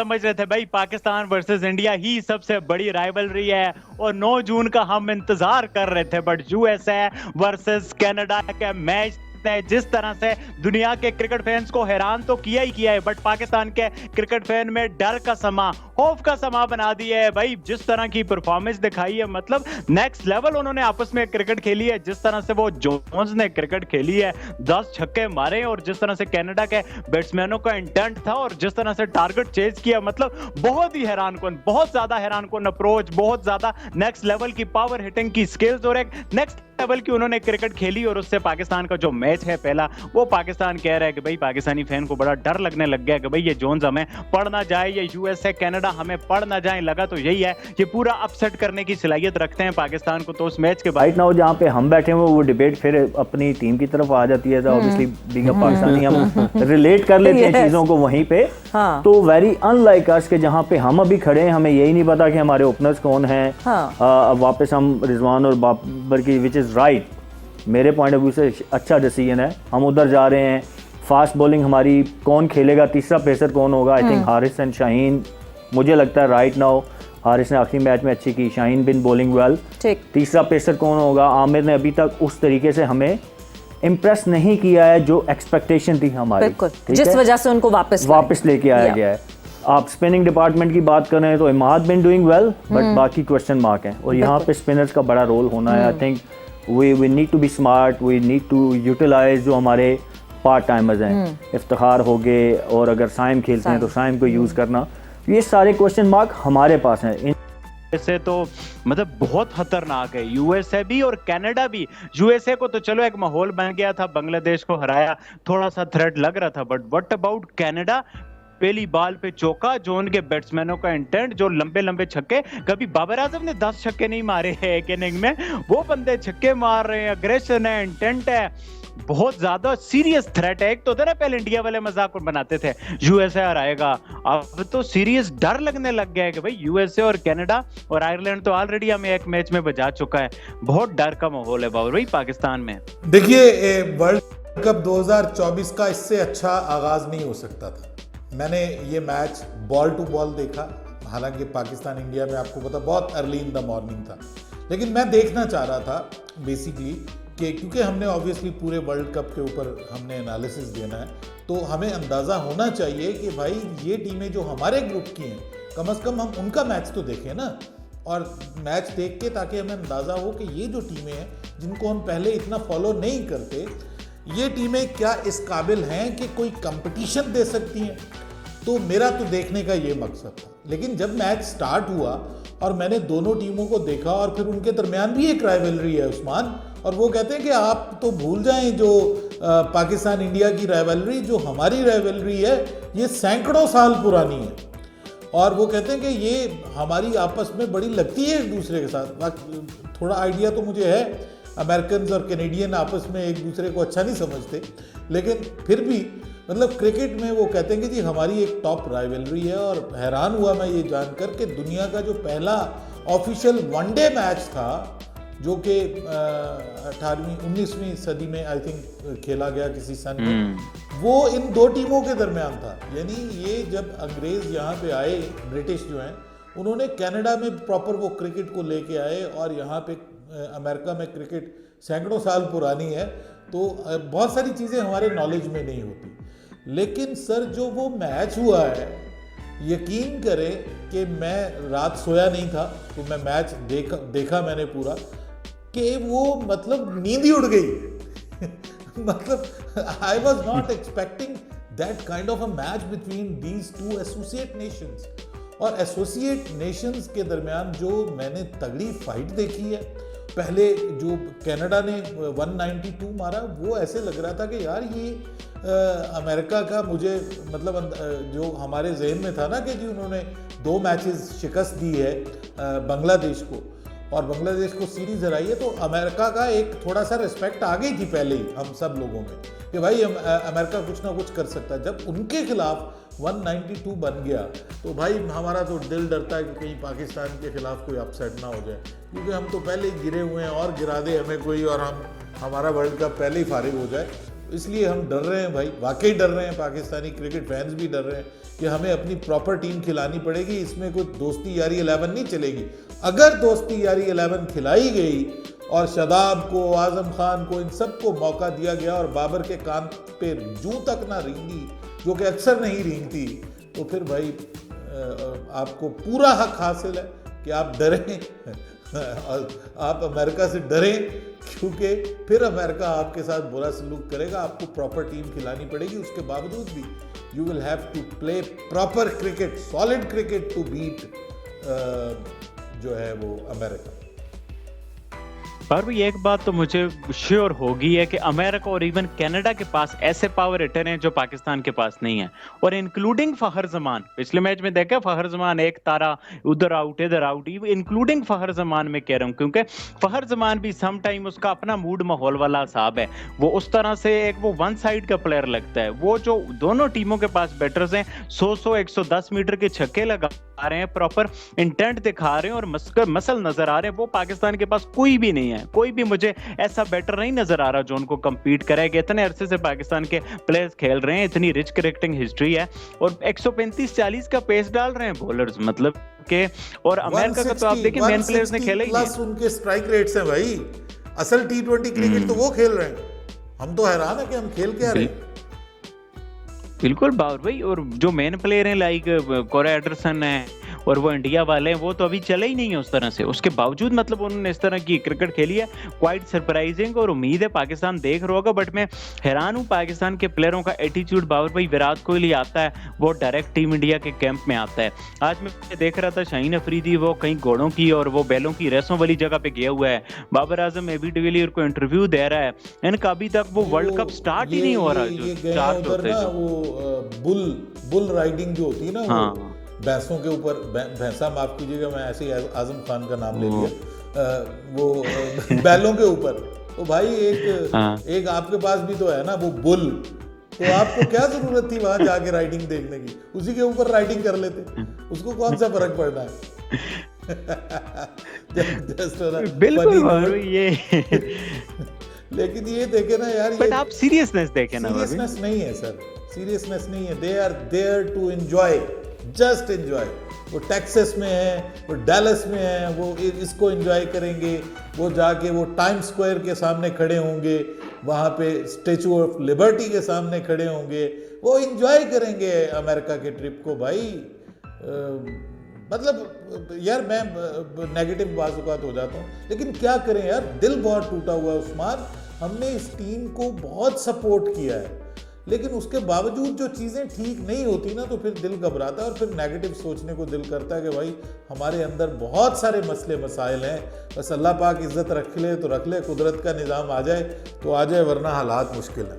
समझ रहे थे भाई पाकिस्तान वर्सेस इंडिया ही सबसे बड़ी राइवलरी है और 9 जून का हम इंतजार कर रहे थे, बट यूएसए वर्सेस कनाडा के मैच ने जिस तरह से दुनिया के क्रिकेट फैंस को हैरान तो किया ही किया है, बट पाकिस्तान के क्रिकेट फैन में डर का समा, खौफ का समा बना दिया है भाई। जिस तरह की परफॉर्मेंस दिखाई है, मतलब नेक्स्ट लेवल उन्होंने आपस में क्रिकेट खेली है। जिस तरह से वो जोन्स ने क्रिकेट खेली है, 10 छक्के मारे, और जिस तरह से कनाडा के बैट्समैनों का इंटेंट था और जिस तरह से टारगेट चेज किया, मतलब बहुत ही हैरानकुन, बहुत ज्यादा हैरानकुन अप्रोच, बहुत ज्यादा नेक्स्ट लेवल की पावर हिटिंग की स्किल्स और एक नेक्स्ट लेवल की उन्होंने क्रिकेट खेली। और उससे पाकिस्तान का जो मैच है पहला, वो पाकिस्तान कह रहा है कि भाई पाकिस्तानी फैन को बड़ा डर लगने लग गया कि भाई ये जोन्स हमें पढ़ ना जाए, ये यूएसए कनाडा हमें पढ़ ना जाए। लगा तो यही है, ये पूरा अपसेट करने की सलाहियत रखते हैं पाकिस्तान को। तो उस मैच के राइट नाउ जहाँ पे हम बैठे हुए वो डिबेट फिर अपनी टीम की तरफ आ जाती है, तो ऑब्वियसली बीइंग अ पाकिस्तानी हम रिलेट कर लेते हैं चीजों को वहीं पे। तो वेरी अनलाइक अस के जहाँ पे हम अभी खड़े हैं, हमें यही नहीं पता कि हमारे ओपनर्स कौन हैं। अब वापस हम रिजवान और बाबर की, विच इज राइट, मेरे पॉइंट ऑफ व्यू से अच्छा डिसीजन है। हम उधर जा रहे हैं, फास्ट बॉलिंग हमारी कौन खेलेगा, तीसरा पेसर कौन होगा, I think Haris and Shaheen. मुझे लगता है राइट नाउ हारिस ने आखिरी मैच में अच्छी की, शाहीन बिन बॉलिंग वेल। तीसरा पेसर कौन होगा, आमिर ने अभी तक उस तरीके से हमें इम्प्रेस नहीं किया है जो एक्सपेक्टेशन थी हमारी, जिस वजह से उनको वापस लेके आया गया है। आप स्पिनिंग डिपार्टमेंट की बात कर रहे हैं तो Imad been doing well, but बाकी क्वेश्चन मार्क है, और यहाँ पे स्पिनर्स का बड़ा रोल होना है। I think we need to be smart, we need to utilize जो हमारे पार्ट टाइमर्स हैं, इफ्तिखार हो गए, और अगर साइम खेलते हैं तो साइम को यूज़ करना। ये सारे क्वेश्चन मार्क हमारे पास हैं। ऐसे तो मतलब बहुत खतरनाक है यूएसए भी और कनाडा भी। यूएसए को तो चलो एक माहौल बन गया था, बांग्लादेश को हराया, थोड़ा सा थ्रेट लग रहा था, बट व्हाट अबाउट कनाडा? पहली बॉल पे चौका, जो उनके बैट्समैनों का इंटेंट, जो लंबे लंबे छक्के, कभी बाबर आजम ने 10 छक्के नहीं मारे हैं एक इनिंग में, वो बंदे छक्के मार रहे हैं, अग्रेशन है, इंटेंट है, बहुत ज्यादा सीरियस थ्रेट है। एक तो ना पहले इंडिया वाले मजाक बनाते थे यूएसए हराएगा, अब तो सीरियस डर लगने लग गया है कि भाई यूएसए और कनाडा और आयरलैंड तो ऑलरेडी हमें एक मैच में बजा चुका है। बहुत डर का माहौल है बाबू भाई पाकिस्तान में। देखिए, वर्ल्ड कप 2024 का इससे अच्छा आगाज नहीं हो सकता था। मैंने ये मैच बॉल टू बॉल देखा, हालांकि पाकिस्तान इंडिया में आपको पता बहुत अर्ली इन द मॉर्निंग था, लेकिन मैं देखना चाह रहा था बेसिकली कि क्योंकि हमने ऑब्वियसली पूरे वर्ल्ड कप के ऊपर हमने एनालिसिस देना है, तो हमें अंदाज़ा होना चाहिए कि भाई ये टीमें जो हमारे ग्रुप की हैं, कम से कम हम उनका मैच तो देखें ना, और मैच देख के ताकि हमें अंदाज़ा हो कि ये जो टीमें हैं जिनको हम पहले इतना फॉलो नहीं करते, ये टीमें क्या इस काबिल हैं कि कोई कंपटीशन दे सकती हैं। तो मेरा तो देखने का ये मकसद था। लेकिन जब मैच स्टार्ट हुआ और मैंने दोनों टीमों को देखा, और फिर उनके दरमियान भी एक राइवलरी है उस्मान, और वो कहते हैं कि आप तो भूल जाएं जो पाकिस्तान इंडिया की राइवलरी, जो हमारी राइवलरी है ये सैकड़ों साल पुरानी है, और वो कहते हैं कि ये हमारी आपस में बड़ी लगती है एक दूसरे के साथ। थोड़ा आइडिया तो मुझे है, अमेरिकन और कैनेडियन आपस में एक दूसरे को अच्छा नहीं समझते, लेकिन फिर भी मतलब क्रिकेट में वो कहते हैं कि जी हमारी एक टॉप राइवलरी है। और हैरान हुआ मैं ये जानकर कि दुनिया का जो पहला ऑफिशियल वनडे मैच था, जो कि 19वीं सदी में आई थिंक खेला गया किसी सन में, वो इन दो टीमों के दरमियान था। यानी ये जब अंग्रेज़ यहाँ पे आए, ब्रिटिश जो हैं, उन्होंने कनाडा में प्रॉपर वो क्रिकेट को लेके आए, और यहाँ पे अमेरिका में क्रिकेट सैकड़ों साल पुरानी है, तो बहुत सारी चीज़ें हमारे नॉलेज में नहीं होती। लेकिन सर जो वो मैच हुआ है, यकीन करें कि मैं रात सोया नहीं था, तो मैं मैच देखा मैंने पूरा, कि वो मतलब नींद ही उड़ गई मतलब I was not expecting that kind of a match between these two associate Nations. और एसोसिएट नेशंस के दरमियान जो मैंने तगड़ी फाइट देखी है, पहले जो कनाडा ने 192 मारा, वो ऐसे लग रहा था कि यार ये अमेरिका का, मुझे मतलब जो हमारे जहन में था ना कि जी उन्होंने 2 मैचेस शिकस्त दी है बांग्लादेश को, और बांग्लादेश को सीरीज हराई है, तो अमेरिका का एक थोड़ा सा रिस्पेक्ट आ गई थी पहले ही हम सब लोगों में कि भाई अमेरिका कुछ ना कुछ कर सकता है। जब उनके खिलाफ 192 बन गया, तो भाई हमारा तो दिल डरता है कि कहीं पाकिस्तान के खिलाफ कोई अपसेट ना हो जाए, क्योंकि हम तो पहले ही गिरे हुए हैं, और गिरा दे हमें कोई, और हमारा वर्ल्ड कप पहले ही फारिग हो जाए। इसलिए हम डर रहे हैं भाई, वाकई डर रहे हैं, पाकिस्तानी क्रिकेट फैंस भी डर रहे हैं कि हमें अपनी प्रॉपर टीम खिलानी पड़ेगी, इसमें कोई दोस्ती यारी 11 नहीं चलेगी। अगर दोस्ती यारी 11 खिलाई गई और शादाब को, आजम खान को, इन सबको मौका दिया गया और बाबर के कान पे जूं तक ना रेंगी, जो कि अक्सर नहीं रेंगती, तो फिर भाई आपको पूरा हक हासिल है कि आप डरें आप अमेरिका से डरें, क्योंकि फिर अमेरिका आपके साथ बुरा सलूक करेगा। आपको प्रॉपर टीम खिलानी पड़ेगी, उसके बावजूद भी you will have to play proper cricket, solid cricket to beat जो है वो अमेरिका। पर भी एक बात तो मुझे श्योर होगी है कि अमेरिका और इवन कनाडा के पास ऐसे पावर हिटर हैं जो पाकिस्तान के पास नहीं है, और इंक्लूडिंग फखर जमान। पिछले मैच में देखा फखर जमान एक तारा उधर आउट इधर आउट, इंक्लूडिंग फखर जमान में कह रहा हूँ, क्योंकि फखर जमान भी सम टाइम उसका अपना मूड माहौल वाला हिसाब है, वो उस तरह से एक वो वन साइड का प्लेयर लगता है। वो जो दोनों टीमों के पास बैटर्स हैं 100-110 मीटर के छक्के लगा रहे हैं, प्रॉपर इंटेंट दिखा रहे हैं और मसल नजर आ रहे हैं, वो पाकिस्तान के पास कोई भी नहीं है। कोई भी मुझे ऐसा बैटर नहीं नजर आ रहा जो उनको कंपीट करेगा। इतने अरसे से पाकिस्तान के प्लेयर्स खेल रहे हैं, इतनी रिच क्रिकेटिंग हिस्ट्री है, और 135-40 का पेस डाल रहे हैं बॉलर्स, मतलब के। और अमेरिका का तो आप देखिए मेन प्लेयर्स ने खेला ही नहीं। प्लस उनके स्ट्राइक रेट्स हैं भाई, असल T20 क्रिकेट तो वो खेल रहे हैं। हम तो हैरान है कि हम खेल क्या रहे हैं। बिल्कुल बाबर भाई, और जो मेन प्लेयर हैं लाइक कोरे एंडरसन है और वो इंडिया वाले हैं, वो तो अभी चले ही नहीं है उस तरह से। उसके बावजूद मतलब उन्होंने इस तरह की क्रिकेट खेली है, क्वाइट सरप्राइजिंग, और उम्मीद है पाकिस्तान देख रहा होगा। बट मैं हैरान हूँ पाकिस्तान के प्लेयरों का एटीट्यूड। बाबर भाई विराट कोहली आता है, वो डायरेक्ट टीम इंडिया के कैंप में आता है। आज मैं देख रहा था शाहीन अफरीदी वो कहीं घोड़ों की और वो बैलों की रेसों वाली जगह पे गया हुआ है। बाबर आजम एबी डिविलियर को इंटरव्यू दे रहा है, इनका अभी तक वो वर्ल्ड कप स्टार्ट ही नहीं हो रहा। जो स्टार्ट होते हैं वो बुल राइडिंग जो होती है ना, वो भैंसों के ऊपर, भैंसा माफ कीजिएगा मैं ऐसे ही आजम खान का नाम ले लिया, वो बैलों के ऊपर। तो भाई एक आपके पास भी तो है ना वो बुल, तो आपको क्या जरूरत थी वहां जाके राइडिंग देखने की? उसी के ऊपर राइडिंग कर लेते, उसको कौन सा फर्क पड़ना है। बिल्कुल ये लेकिन ये देखे ना यार, बट आप सीरियसनेस देखे ना, सीरियसनेस नहीं है सर, सीरियसनेस नहीं है। They are there to enjoy, just enjoy. वो टेक्सास में है, वो डैलस में है, वो इसको एंजॉय करेंगे, वो जाके वो टाइम स्क्वायर के सामने खड़े होंगे, वहाँ पे स्टेचू ऑफ लिबर्टी के सामने खड़े होंगे, वो एंजॉय करेंगे अमेरिका के ट्रिप को भाई। मतलब यार मैं नेगेटिव बाजुकात हो जाता हूँ, लेकिन क्या करें यार, दिल बहुत टूटा हुआ है उस्मान। हमने इस टीम को बहुत सपोर्ट किया है, लेकिन उसके बावजूद जो चीज़ें ठीक नहीं होती ना, तो फिर दिल घबराता है और फिर नेगेटिव सोचने को दिल करता है कि भाई हमारे अंदर बहुत सारे मसले मसाइल हैं। बस अल्लाह पाक इज़्ज़त रख ले तो रख ले, कुदरत का निज़ाम आ जाए तो आ जाए, वरना हालात मुश्किल है।